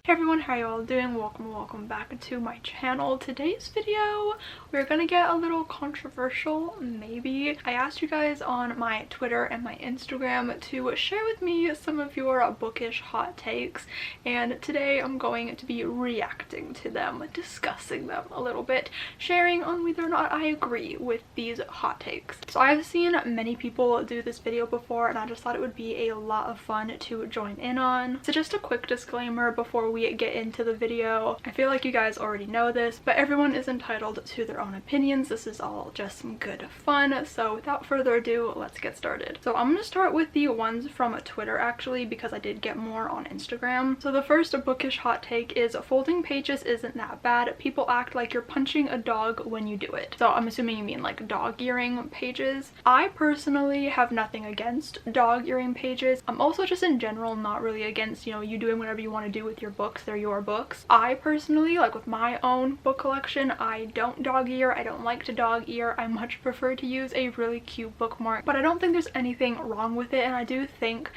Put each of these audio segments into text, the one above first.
Hey everyone, how you all doing? Welcome back to my channel. Today's video, we're gonna get a little controversial, maybe. I asked you guys on my Twitter and my Instagram to share with me some of your bookish hot takes, and today I'm going to be reacting to them, discussing them a little bit, sharing on whether or not I agree with these hot takes. So I've seen many people do this video before, and I just thought it would be a lot of fun to join in on. So just a quick disclaimer before we get into the video. I feel like you guys already know this, but everyone is entitled to their own opinions. This is all just some good fun. So without further ado, let's get started. So I'm gonna start with the ones from Twitter actually, because I did get more on Instagram. So the first bookish hot take is folding pages isn't that bad. People act like you're punching a dog when you do it. So I'm assuming you mean like dog-earing pages. I personally have nothing against dog-earing pages. I'm also just in general not really against, you doing whatever you want to do with your books. They're your books. I personally, like with my own book collection, I don't dog ear. I don't like to dog ear. I much prefer to use a really cute bookmark, but I don't think there's anything wrong with it. And I do think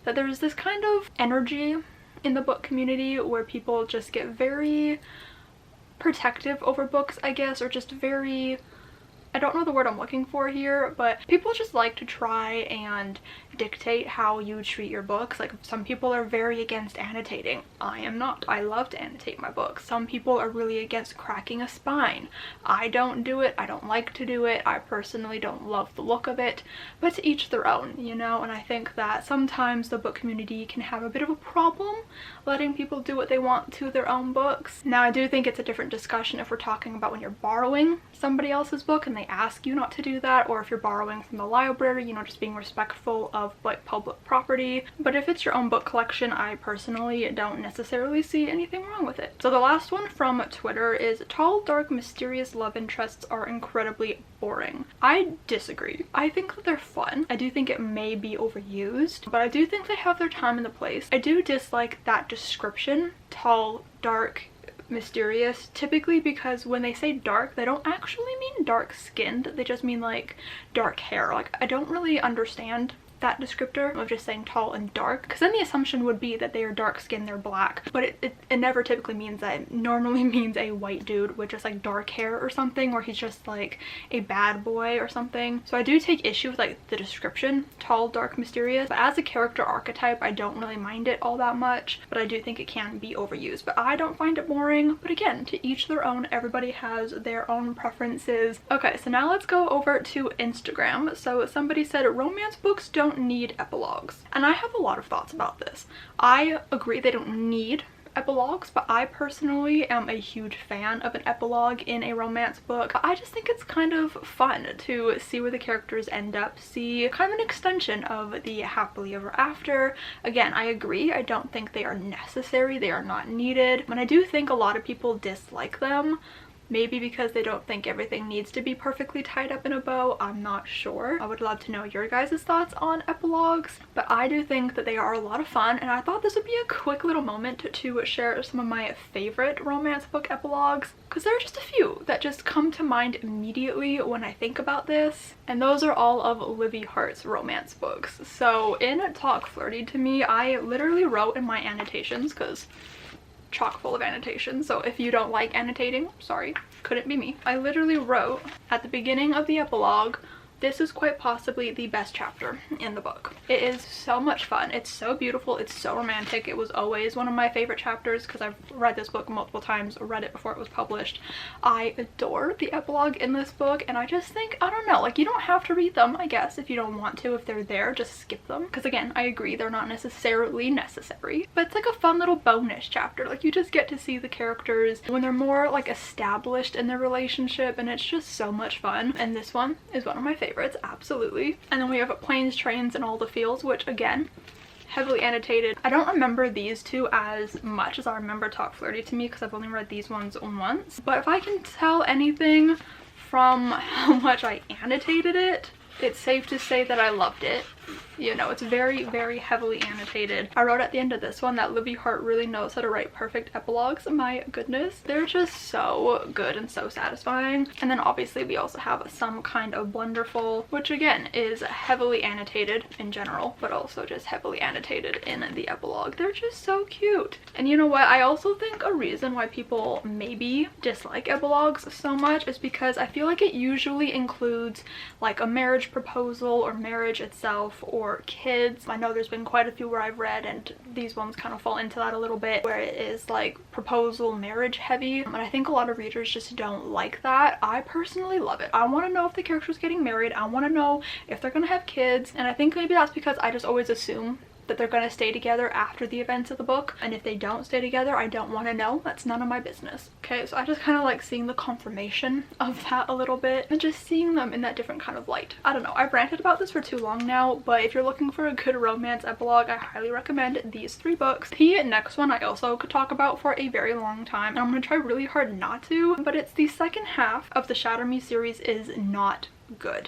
that there's this kind of energy in the book community where people just get very protective over books, I guess, or just very, I don't know the word I'm looking for here, but people just like to try and dictate how you treat your books. Like some people are very against annotating. I am not. I love to annotate my books. Some people are really against cracking a spine. I don't do it. I don't like to do it. I personally don't love the look of it, but to each their own, and I think that sometimes the book community can have a bit of a problem letting people do what they want to their own books. Now I do think it's a different discussion if we're talking about when you're borrowing somebody else's book and they ask you not to do that, or if you're borrowing from the library, just being respectful of like public property. But if it's your own book collection, I personally don't necessarily see anything wrong with it. So the last one from Twitter is tall, dark, mysterious love interests are incredibly boring. I disagree. I think that they're fun. I do think it may be overused, but I do think they have their time and the place. I do dislike that description, tall, dark, mysterious, typically because when they say dark, they don't actually mean dark skinned. They just mean like dark hair. Like I don't really understand that descriptor of just saying tall and dark, because then the assumption would be that they are dark skinned, they're black, but it never typically means that. It normally means a white dude with just like dark hair or something, or he's just like a bad boy or something. So I do take issue with like the description, tall, dark, mysterious, but as a character archetype I don't really mind it all that much, but I do think it can be overused. But I don't find it boring, but again, to each their own. Everybody has their own preferences. Okay, so now let's go over to Instagram. So somebody said romance books don't need epilogues, and I have a lot of thoughts about this. I agree they don't need epilogues, but I personally am a huge fan of an epilogue in a romance book. I just think it's kind of fun to see where the characters end up, see kind of an extension of the happily ever after. Again, I agree, I don't think they are necessary, they are not needed, and I do think a lot of people dislike them. Maybe because they don't think everything needs to be perfectly tied up in a bow. I'm not sure. I would love to know your guys' thoughts on epilogues, but I do think that they are a lot of fun, and I thought this would be a quick little moment to share some of my favorite romance book epilogues, because there are just a few that just come to mind immediately when I think about this, and those are all of Livy Hart's romance books. So in Talk Flirty to Me, I literally wrote in my annotations, because chock full of annotations, so if you don't like annotating, sorry, couldn't be me. I literally wrote at the beginning of the epilogue, this is quite possibly the best chapter in the book. It is so much fun. It's so beautiful. It's so romantic. It was always one of my favorite chapters because I've read this book multiple times, read it before it was published. I adore the epilogue in this book, and I just think, I don't know, like you don't have to read them, I guess, if you don't want to. If they're there, just skip them, because again, I agree, they're not necessarily necessary, but it's like a fun little bonus chapter. Like you just get to see the characters when they're more like established in their relationship, and it's just so much fun. And this one is one of my favorites, absolutely. And then we have Planes, Trains, and All the Fields, which again, heavily annotated. I don't remember these two as much as I remember Talk Flirty to Me, because I've only read these ones once, but if I can tell anything from how much I annotated it, it's safe to say that I loved it. you know, it's very, very heavily annotated. I wrote at the end of this one that Livy Hart really knows how to write perfect epilogues. My goodness, they're just so good and so satisfying. And then obviously we also have Some Kind of Wonderful, which again is heavily annotated in general, but also just heavily annotated in the epilogue. They're just so cute. And you know what, I also think a reason why people maybe dislike epilogues so much is because I feel like it usually includes like a marriage proposal or marriage itself or kids. I know there's been quite a few where I've read, and these ones kind of fall into that a little bit, where it is like proposal marriage heavy, and I think a lot of readers just don't like that. I personally love it. I want to know if the character's getting married. I want to know if they're gonna have kids, and I think maybe that's because I just always assume that they're going to stay together after the events of the book, and if they don't stay together, I don't want to know. That's none of my business. Okay, so I just kind of like seeing the confirmation of that a little bit and just seeing them in that different kind of light. I don't know, I've ranted about this for too long now, but if you're looking for a good romance epilogue, I highly recommend these 3 books. The next one I also could talk about for a very long time, and I'm going to try really hard not to, but it's the second half of the Shatter Me series is not good.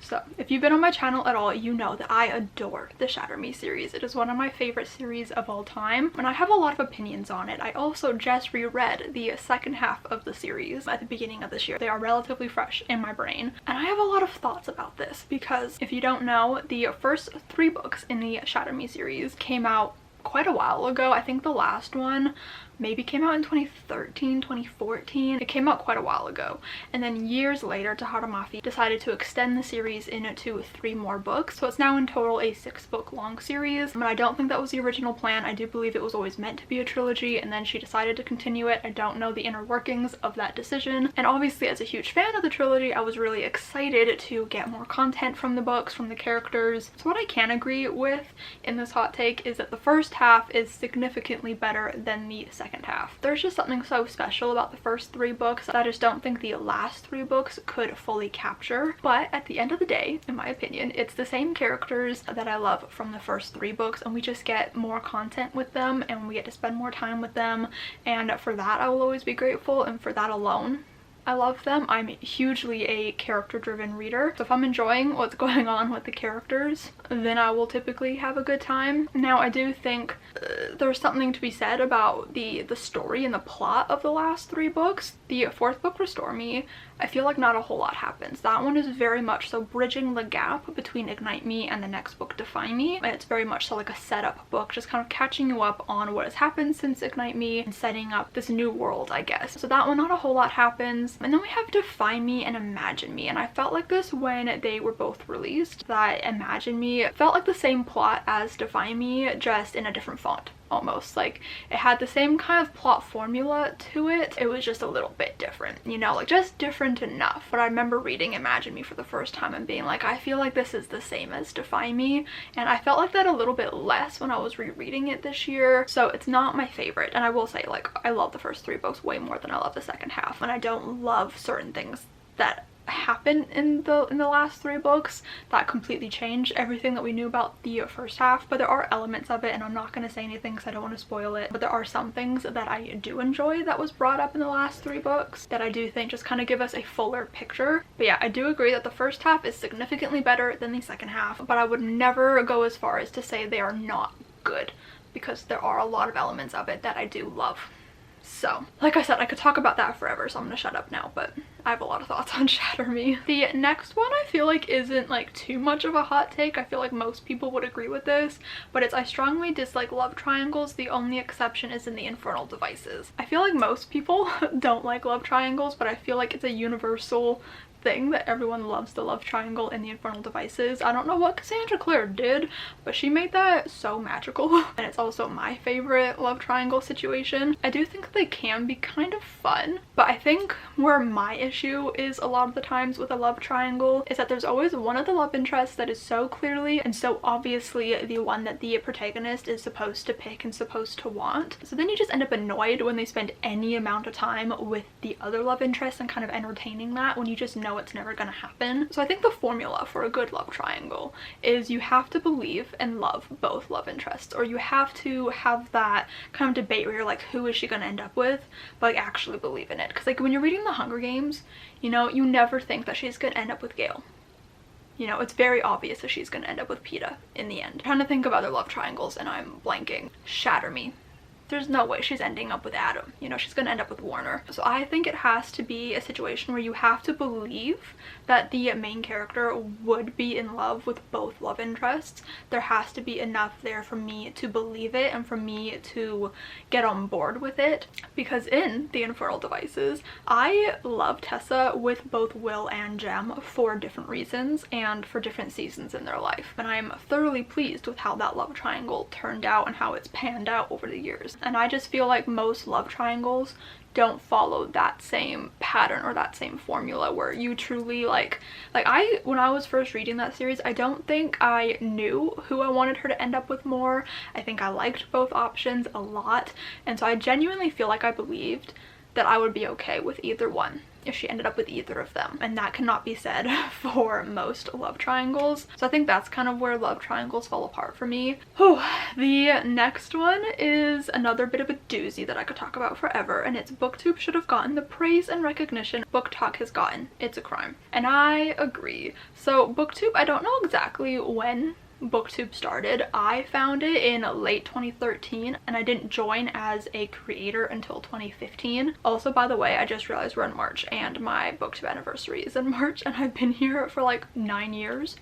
So if you've been on my channel at all, you know that I adore the Shatter Me series. It is one of my favorite series of all time, and I have a lot of opinions on it. I also just reread the second half of the series at the beginning of this year. They are relatively fresh in my brain, and I have a lot of thoughts about this because if you don't know, the first 3 books in the Shatter Me series came out quite a while ago. I think the last one maybe came out in 2013, 2014. It came out quite a while ago, and then years later Tahara Mafi decided to extend the series into 3 more books, so it's now in total a 6-book long series. But I don't think that was the original plan. I do believe it was always meant to be a trilogy, and then she decided to continue it. I don't know the inner workings of that decision, and obviously as a huge fan of the trilogy, I was really excited to get more content from the books, from the characters. So what I can agree with in this hot take is that the first half is significantly better than the second half. There's just something so special about the first 3 books that I just don't think the last 3 books could fully capture. But at the end of the day, in my opinion, it's the same characters that I love from the first 3 books, and we just get more content with them and we get to spend more time with them, and for that I will always be grateful, and for that alone I love them. I'm hugely a character-driven reader, so if I'm enjoying what's going on with the characters, then I will typically have a good time. Now, I do think there's something to be said about the story and the plot of the last 3 books. The 4th book, Restore Me, I feel like not a whole lot happens. That one is very much so bridging the gap between Ignite Me and the next book, Define Me. It's very much so like a setup book, just kind of catching you up on what has happened since Ignite Me and setting up this new world, I guess. So that one, not a whole lot happens. And then we have Define Me and Imagine Me, and I felt like this when they were both released, that Imagine Me felt like the same plot as Define Me, just in a different font. Almost like it had the same kind of plot formula to it. It was just a little bit different, you know, like just different enough. But I remember reading Imagine Me for the first time and being like, I feel like this is the same as Define Me, and I felt like that a little bit less when I was rereading it this year. So it's not my favorite, and I will say, like, I love the first 3 books way more than I love the second half, and I don't love certain things that happen in the last 3 books that completely changed everything that we knew about the first half. But there are elements of it, and I'm not going to say anything because I don't want to spoil it, but there are some things that I do enjoy that was brought up in the last 3 books that I do think just kind of give us a fuller picture. But yeah, I do agree that the first half is significantly better than the second half, but I would never go as far as to say they are not good, because there are a lot of elements of it that I do love. So, like I said, I could talk about that forever, so I'm gonna shut up now, but I have a lot of thoughts on Shatter Me. The next one I feel like isn't like too much of a hot take. I feel like most people would agree with this, but it's I strongly dislike love triangles. The only exception is in the Infernal Devices. I feel like most people don't like love triangles, but I feel like it's a universal thing that everyone loves the love triangle in the Infernal Devices. I don't know what Cassandra Clare did, but she made that so magical, and it's also my favorite love triangle situation. I do think they can be kind of fun, but I think where my issue is a lot of the times with a love triangle is that there's always one of the love interests that is so clearly and so obviously the one that the protagonist is supposed to pick and supposed to want. So then you just end up annoyed when they spend any amount of time with the other love interest and kind of entertaining that when you just know it's never gonna happen. So I think the formula for a good love triangle is you have to believe and love both love interests, or you have to have that kind of debate where you're like, who is she gonna end up with, but like actually believe in it. Because like when you're reading The Hunger Games, you know, you never think that she's gonna end up with Gale. You know, it's very obvious that she's gonna end up with Peta in the end. I'm trying to think of other love triangles and I'm blanking. Shatter me. There's no way she's ending up with Adam. You know, she's gonna end up with Warner. So I think it has to be a situation where you have to believe that the main character would be in love with both love interests. There has to be enough there for me to believe it and for me to get on board with it. Because in The Infernal Devices, I love Tessa with both Will and Jem for different reasons and for different seasons in their life. And I'm thoroughly pleased with how that love triangle turned out and how it's panned out over the years. And I just feel like most love triangles don't follow that same pattern or that same formula where you truly when I was first reading that series, I don't think I knew who I wanted her to end up with more. I think I liked both options a lot, and so I genuinely feel like I believed that I would be okay with either one if she ended up with either of them, and that cannot be said for most love triangles. So I think that's kind of where love triangles fall apart for me. Whew. The next one is another bit of a doozy that I could talk about forever, and it's booktube should have gotten the praise and recognition BookTok has gotten. It's a crime. And I agree. So booktube, I don't know exactly when booktube started. I found it in late 2013 and I didn't join as a creator until 2015. Also, by the way, I just realized we're in March and my booktube anniversary is in March, and I've been here for like 9 years.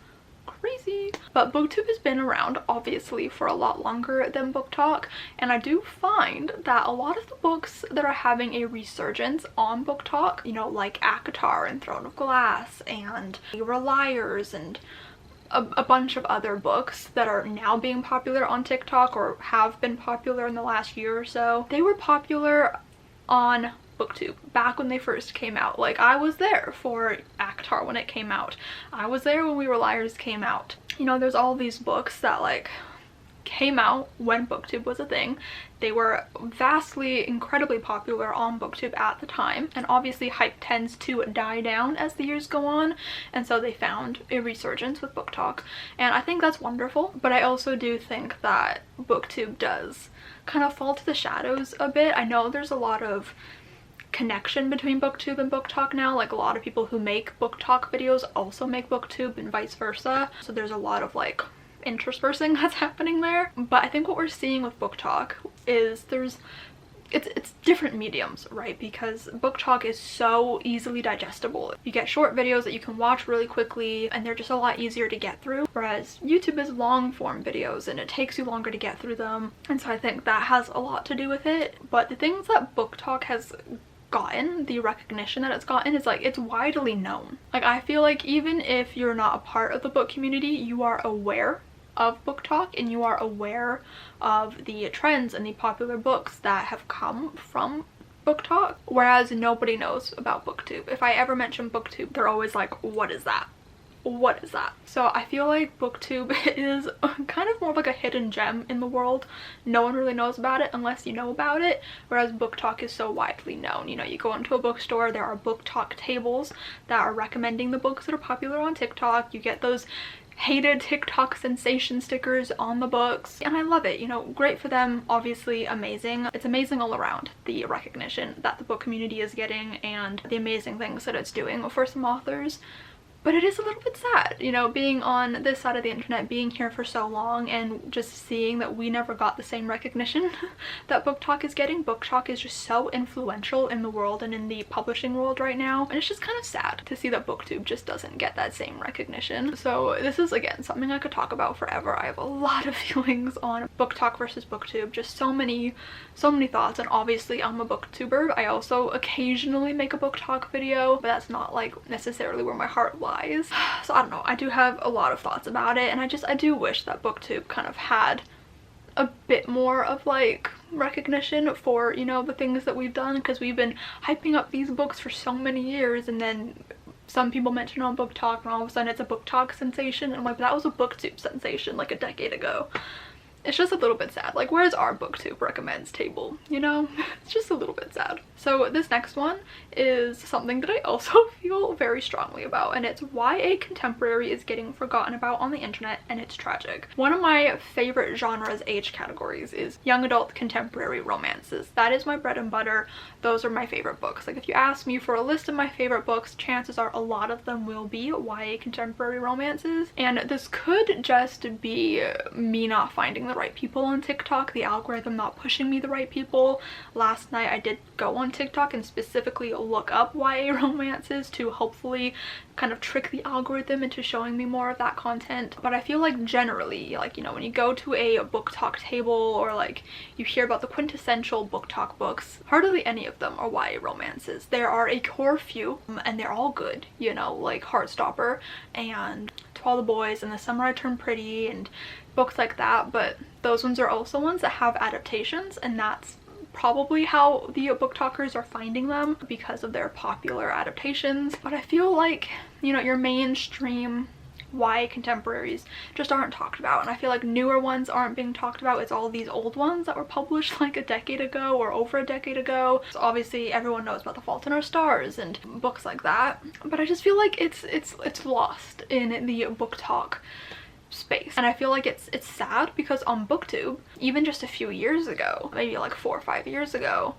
Crazy. But booktube has been around obviously for a lot longer than BookTok, and I do find that a lot of the books that are having a resurgence on BookTok, you know, like ACOTAR and Throne of Glass and Reliers and a bunch of other books that are now being popular on TikTok or have been popular in the last year or so, they were popular on booktube back when they first came out. Like, I was there for ACOTAR when it came out. I was there when Reliers came out. You know, there's all these books that like came out when booktube was a thing. They were vastly, incredibly popular on booktube at the time, and obviously hype tends to die down as the years go on, and so they found a resurgence with BookTok, and I think that's wonderful. But I also do think that booktube does kind of fall to the shadows a bit. I know there's a lot of connection between booktube and BookTok now, like a lot of people who make BookTok videos also make booktube and vice versa, so there's a lot of like interspersing that's happening there. But I think what we're seeing with BookTok is it's different mediums, right? Because BookTok is so easily digestible. You get short videos that you can watch really quickly and they're just a lot easier to get through, whereas YouTube is long form videos and it takes you longer to get through them, and so I think that has a lot to do with it. But the things that BookTok has gotten, the recognition that it's gotten, is like it's widely known. Like, I feel like even if you're not a part of the book community, you are aware of BookTok and you are aware of the trends and the popular books that have come from BookTok, whereas nobody knows about booktube. If I ever mention booktube, they're always like, what is that? What is that? So I feel like booktube is kind of more like a hidden gem in the world. No one really knows about it unless you know about it, whereas BookTok is so widely known. You know, you go into a bookstore, there are BookTok tables that are recommending the books that are popular on TikTok. You get those hated TikTok sensation stickers on the books, and I love it. You know, great for them, obviously amazing. It's amazing all around, the recognition that the book community is getting and the amazing things that it's doing for some authors. But it is a little bit sad, you know, being on this side of the internet, being here for so long and just seeing that we never got the same recognition that BookTok is getting. BookTok is just so influential in the world and in the publishing world right now, and it's just kind of sad to see that booktube just doesn't get that same recognition. So this is, again, something I could talk about forever. I have a lot of feelings on BookTok versus booktube, just so many thoughts, and obviously I'm a booktuber. I also occasionally make a BookTok video, but that's not like necessarily where my heart lies. So I don't know, I do have a lot of thoughts about it, and I do wish that booktube kind of had a bit more of like recognition for, you know, the things that we've done, because we've been hyping up these books for so many years, and then some people mention on BookTok and all of a sudden it's a BookTok sensation, and I'm like, that was a booktube sensation like a decade ago. it's just a little bit sad. Like, where's our booktube recommends table, you know? It's just a little bit sad. So this next one is something that I also feel very strongly about, and it's why a contemporary is getting forgotten about on the internet, and it's tragic. One of my favorite genres age categories is young adult contemporary romances. That is my bread and butter. Those are my favorite books. Like, if you ask me for a list of my favorite books, chances are a lot of them will be YA contemporary romances. And this could just be me not finding the right people on TikTok, the algorithm not pushing me the right people. Last night I did go on TikTok and specifically look up YA romances to hopefully kind of trick the algorithm into showing me more of that content. But I feel like generally, like, you know, when you go to a BookTok table or like you hear about the quintessential BookTok books, hardly any of them are YA romances. There are a core few, and they're all good, you know, like Heartstopper and To All the Boys and The Summer I Turned Pretty and books like that. But those ones are also ones that have adaptations, and that's probably how the BookTokers are finding them, because of their popular adaptations. But I feel like, you know, your mainstream YA contemporaries just aren't talked about, and I feel like newer ones aren't being talked about. It's all these old ones that were published like a decade ago or over a decade ago. So obviously everyone knows about The Fault in Our Stars and books like that, but I just feel like it's lost in the BookTok space. And I feel like it's sad, because on BookTube, even just a few years ago, maybe like 4 or 5 years ago,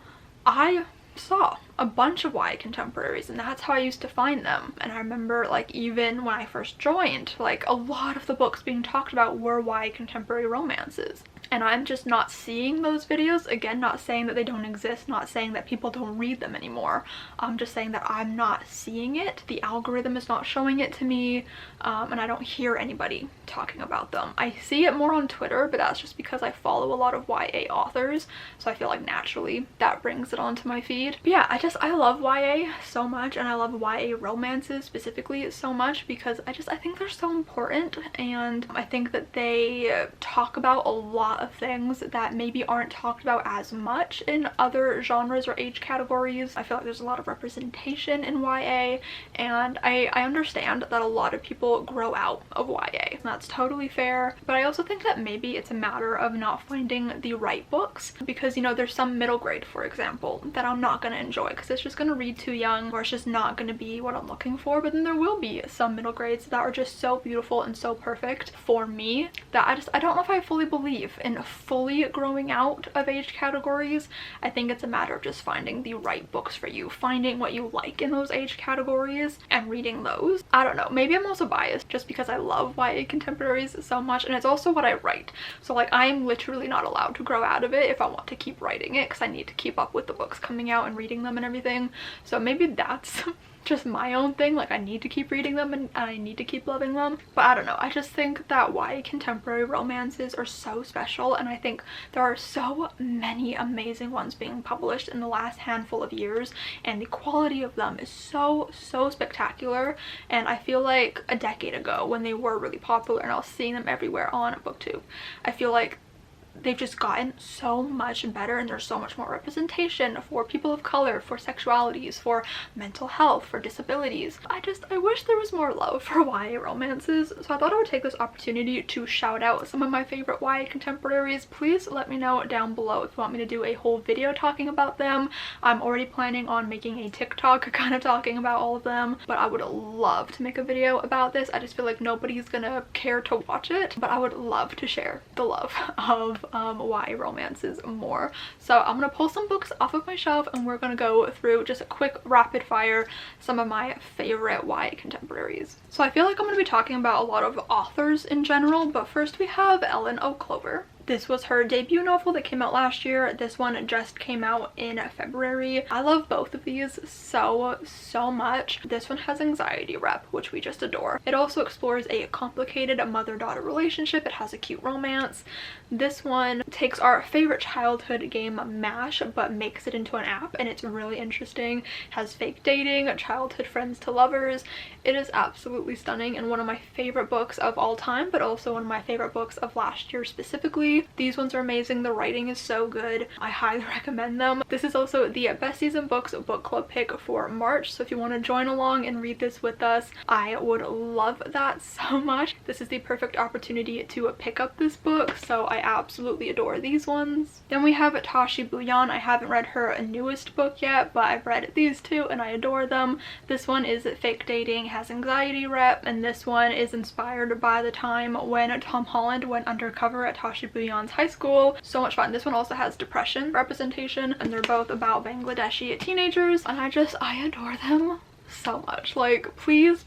I saw a bunch of YA contemporaries, and that's how I used to find them. And I remember, like, even when I first joined, like, a lot of the books being talked about were YA contemporary romances. And I'm just not seeing those videos. Again, not saying that they don't exist, not saying that people don't read them anymore. I'm just saying that I'm not seeing it. The algorithm is not showing it to me, and I don't hear anybody talking about them. I see it more on Twitter, but that's just because I follow a lot of YA authors, so I feel like naturally that brings it onto my feed. But yeah, I love YA so much, and I love YA romances specifically so much, because I think they're so important, and I think that they talk about a lot of things that maybe aren't talked about as much in other genres or age categories. I feel like there's a lot of representation in YA, and I understand that a lot of people grow out of YA. That's totally fair, but I also think that maybe it's a matter of not finding the right books, because, you know, there's some middle grade, for example, that I'm not going to enjoy because it's just going to read too young, or it's just not going to be what I'm looking for. But then there will be some middle grades that are just so beautiful and so perfect for me that I don't know if I fully believe in fully growing out of age categories. I think it's a matter of just finding the right books for you, finding what you like in those age categories and reading those. I don't know, maybe I'm also biased just because I love YA contemporaries so much, and it's also what I write. So like, I am literally not allowed to grow out of it if I want to keep writing it, because I need to keep up with the books coming out and reading them and everything. So maybe that's just my own thing. Like, I need to keep reading them and I need to keep loving them. But I don't know, I just think that YA contemporary romances are so special, and I think there are so many amazing ones being published in the last handful of years, and the quality of them is so spectacular. And I feel like a decade ago, when they were really popular and I was seeing them everywhere on BookTube, I feel like they've just gotten so much better, and there's so much more representation for people of color, for sexualities, for mental health, for disabilities. I wish there was more love for YA romances, so I thought I would take this opportunity to shout out some of my favorite YA contemporaries. Please let me know down below if you want me to do a whole video talking about them. I'm already planning on making a TikTok kind of talking about all of them, but I would love to make a video about this. I just feel like nobody's gonna care to watch it, but I would love to share the love of YA romances more. So I'm gonna pull some books off of my shelf, and we're gonna go through just a quick rapid fire some of my favorite YA contemporaries. So I feel like I'm gonna be talking about a lot of authors in general, but first we have Ellen O'Clover. This was her debut novel that came out last year. This one just came out in February. I love both of these so much. This one has anxiety rep, which we just adore. It also explores a complicated mother-daughter relationship. It has a cute romance. This one takes our favorite childhood game MASH but makes it into an app, and it's really interesting. It has fake dating, childhood friends to lovers. It is absolutely stunning, and one of my favorite books of all time, but also one of my favorite books of last year specifically. lately. These ones are amazing. The writing is so good. I highly recommend them. This is also the Best Season Books book club pick for March, so if you want to join along and read this with us, I would love that so much. This is the perfect opportunity to pick up this book, so I absolutely adore these ones. Then we have Tashi Bouillon. I haven't read her newest book yet, but I've read these two and I adore them. This one is Fake Dating Has Anxiety Rep, and this one is inspired by the time when Tom Holland went undercover at Tashi Bouillon's high school. So much fun. This one also has depression representation, and they're both about Bangladeshi teenagers, and I adore them so much. Like, please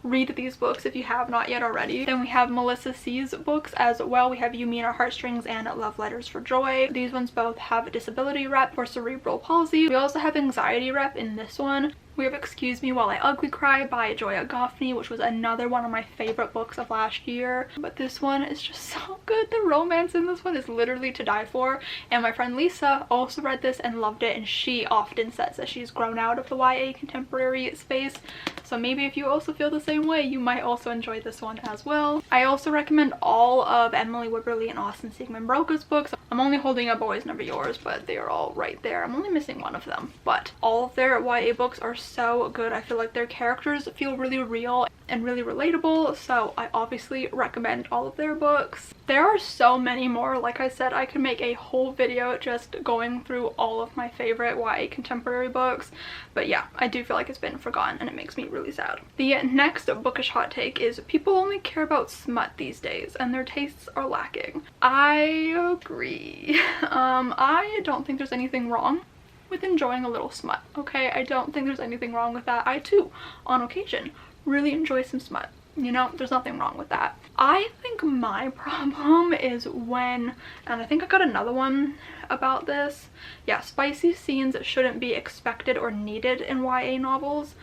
read these books if you have not yet already. Then we have Melissa C's books as well. We have You Me and Our Heartstrings and Love Letters for Joy. These ones both have a disability rep for cerebral palsy. We also have anxiety rep in this one. We have Excuse Me While I Ugly Cry by Joya Goffney, which was another one of my favorite books of last year. But this one is just so good. The romance in this one is literally to die for. And my friend Lisa also read this and loved it, and she often says that she's grown out of the YA contemporary space. So maybe if you also feel the same way, you might also enjoy this one as well. I also recommend all of Emily Wibberley and Austin Sigmund Broca's books. I'm only holding up Always Never Yours, but they are all right there. I'm only missing one of them. But all of their YA books are so good. I feel like their characters feel really real and really relatable, so I obviously recommend all of their books. There are so many more. Like I said, I could make a whole video just going through all of my favorite YA contemporary books, but yeah, I do feel like it's been forgotten and it makes me really sad. The next bookish hot take is people only care about smut these days and their tastes are lacking. I agree. I don't think there's anything wrong with enjoying a little smut, okay? I don't think there's anything wrong with that. I too, on occasion, really enjoy some smut. You know, there's nothing wrong with that. I think my problem is when, and I think I got another one about this, yeah, spicy scenes shouldn't be expected or needed in YA novels.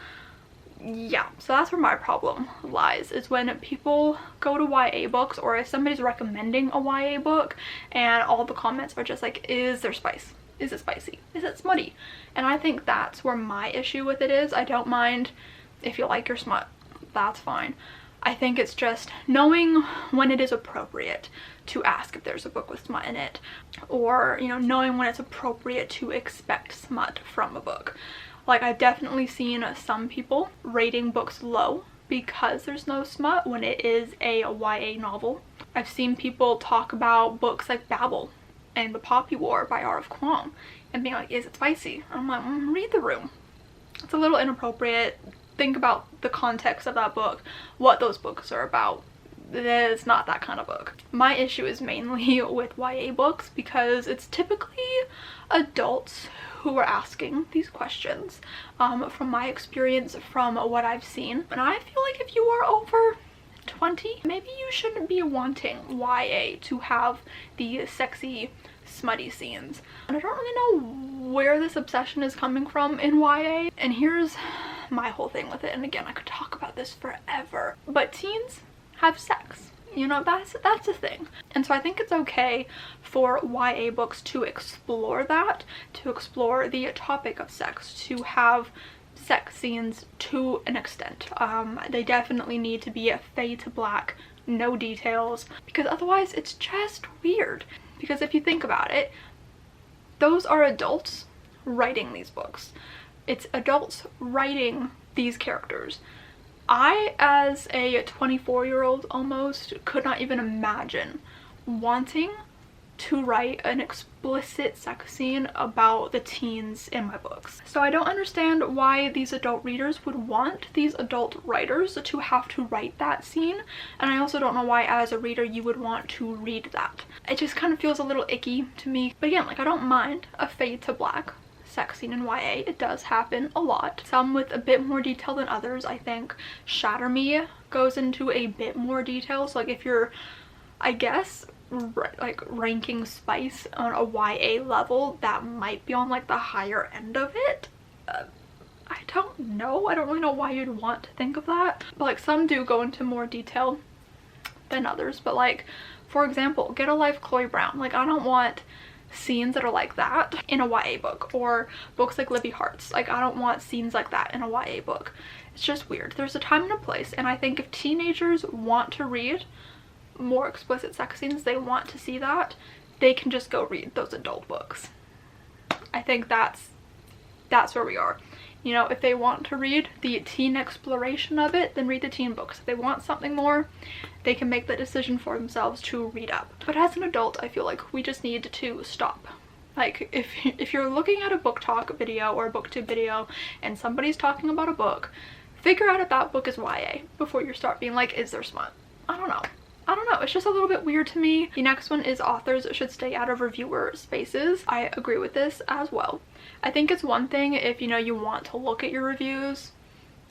Yeah, so that's where my problem lies, is when people go to YA books, or if somebody's recommending a YA book and all the comments are just like, is there spice? Is it spicy? Is it smutty? And I think that's where my issue with it is. I don't mind if you like your smut, that's fine. I think it's just knowing when it is appropriate to ask if there's a book with smut in it, or, you know, knowing when it's appropriate to expect smut from a book. Like, I've definitely seen some people rating books low because there's no smut when it is a YA novel. I've seen people talk about books like Babel and The Poppy War by R.F. Kuang and being like, is it spicy? I'm like, read the room. It's a little inappropriate. Think about the context of that book, what those books are about. It's not that kind of book. My issue is mainly with YA books because it's typically adults who are asking these questions, from my experience, from what I've seen. And I feel like if you are over 20, maybe you shouldn't be wanting YA to have the sexy, smutty scenes. And I don't really know where this obsession is coming from in YA. And here's my whole thing with it. And again, I could talk about this forever. But teens have sex. You know, that's a thing. And so I think it's okay for YA books to explore that, to explore the topic of sex, to have sex scenes to an extent. They definitely need to be a fade to black, no details, because otherwise it's just weird. Because if you think about it, those are adults writing these books. It's adults writing these characters. I, as a 24-year-old almost, could not even imagine wanting to write an explicit sex scene about the teens in my books. So I don't understand why these adult readers would want these adult writers to have to write that scene, and I also don't know why as a reader you would want to read that. It just kind of feels a little icky to me. But again, like, I don't mind a fade to black sex scene in YA. It does happen a lot. Some with a bit more detail than others. I think Shatter Me goes into a bit more detail. So like if you're, I guess, like ranking spice on a YA level, that might be on like the higher end of it. I don't know. I don't really know why you'd want to think of that. But like some do go into more detail than others. But like, for example, Get a Life Chloe Brown. Like, I don't want scenes that are like that in a YA book, or books like Libby Hearts. Like, I don't want scenes like that in a YA book. It's just weird. There's a time and a place, and I think if teenagers want to read more explicit sex scenes, they want to see that, they can just go read those adult books. I think that's where we are. You know, if they want to read the teen exploration of it, then read the teen books. If they want something more, they can make the decision for themselves to read up. But as an adult, I feel like we just need to stop. Like, if you're looking at a BookTok video or a BookTube video and somebody's talking about a book, figure out if that book is YA before you start being like, is there smut? I don't know. It's just a little bit weird to me. The next one is authors should stay out of reviewer spaces. I agree with this as well. I think it's one thing if, you know, you want to look at your reviews,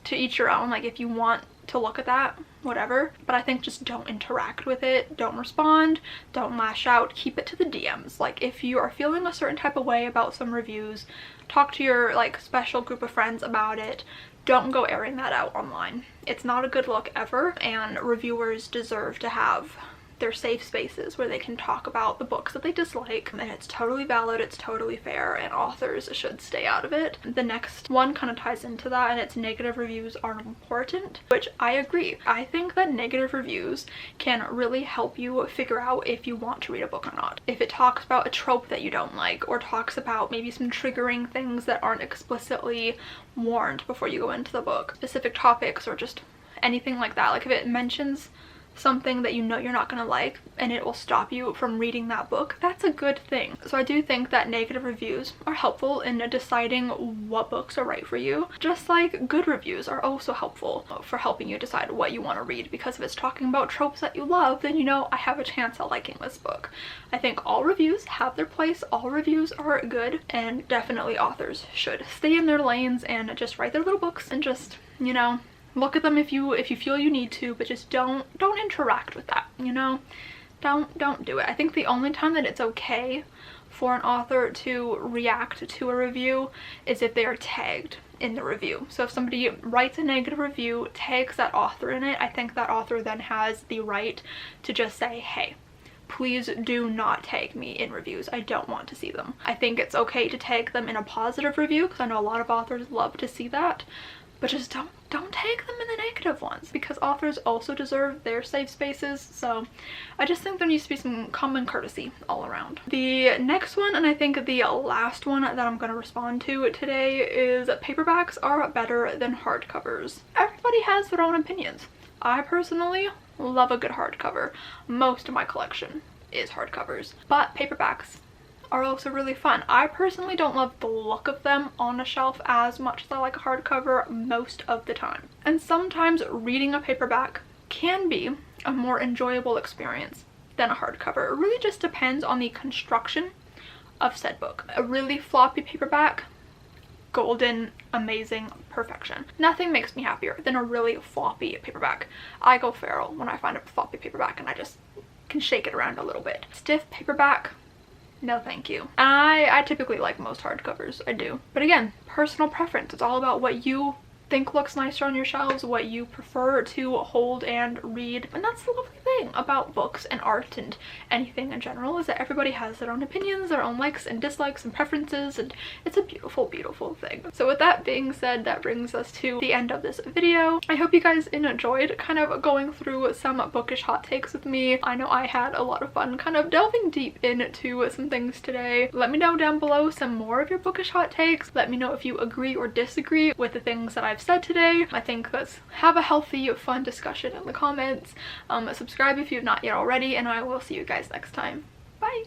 to each your own. Like, if you want to look at that, whatever, but I think just don't interact with it, don't respond, don't lash out, keep it to the DMs. Like, if you are feeling a certain type of way about some reviews, talk to your like special group of friends about it. Don't go airing that out online. It's not a good look ever, and reviewers deserve to have their safe spaces where they can talk about the books that they dislike, and it's totally valid, it's totally fair, and authors should stay out of it. The next one kind of ties into that, and it's negative reviews are important, which I agree. I think that negative reviews can really help you figure out if you want to read a book or not. If it talks about a trope that you don't like, or talks about maybe some triggering things that aren't explicitly warned before you go into the book, specific topics, or just anything like that. Like, if it mentions something that you know you're not gonna like and it will stop you from reading that book, that's a good thing. So I do think that negative reviews are helpful in deciding what books are right for you, just like good reviews are also helpful for helping you decide what you want to read, because if it's talking about tropes that you love, then you know I have a chance at liking this book. I think all reviews have their place, all reviews are good, and definitely authors should stay in their lanes and just write their little books and just, you know, look at them if you feel you need to, but just don't interact with that, you know? Don't do it. I think the only time that it's okay for an author to react to a review is if they are tagged in the review. So if somebody writes a negative review, tags that author in it, I think that author then has the right to just say, hey, please do not tag me in reviews. I don't want to see them. I think it's okay to tag them in a positive review, because I know a lot of authors love to see that, but just don't tag them in the negative ones, because authors also deserve their safe spaces. So I just think there needs to be some common courtesy all around. The next one, and I think the last one that I'm going to respond to today, is paperbacks are better than hardcovers. Everybody has their own opinions. I personally love a good hardcover. Most of my collection is hardcovers, but paperbacks are also really fun. I personally don't love the look of them on a shelf as much as I like a hardcover most of the time. And sometimes reading a paperback can be a more enjoyable experience than a hardcover. It really just depends on the construction of said book. A really floppy paperback, golden, amazing, perfection. Nothing makes me happier than a really floppy paperback. I go feral when I find a floppy paperback and I just can shake it around a little bit. Stiff paperback, no thank you. I typically like most hardcovers, I do. But again, personal preference. It's all about what you think looks nicer on your shelves, what you prefer to hold and read. And that's the lovely thing about books and art and anything in general, is that everybody has their own opinions, their own likes and dislikes and preferences, and it's a beautiful, beautiful thing. So with that being said, that brings us to the end of this video. I hope you guys enjoyed kind of going through some bookish hot takes with me. I know I had a lot of fun kind of delving deep into some things today. Let me know down below some more of your bookish hot takes. Let me know if you agree or disagree with the things that I've said today. I think let's have a healthy, fun discussion in the comments. Subscribe if you've not yet already, and I will see you guys next time. Bye!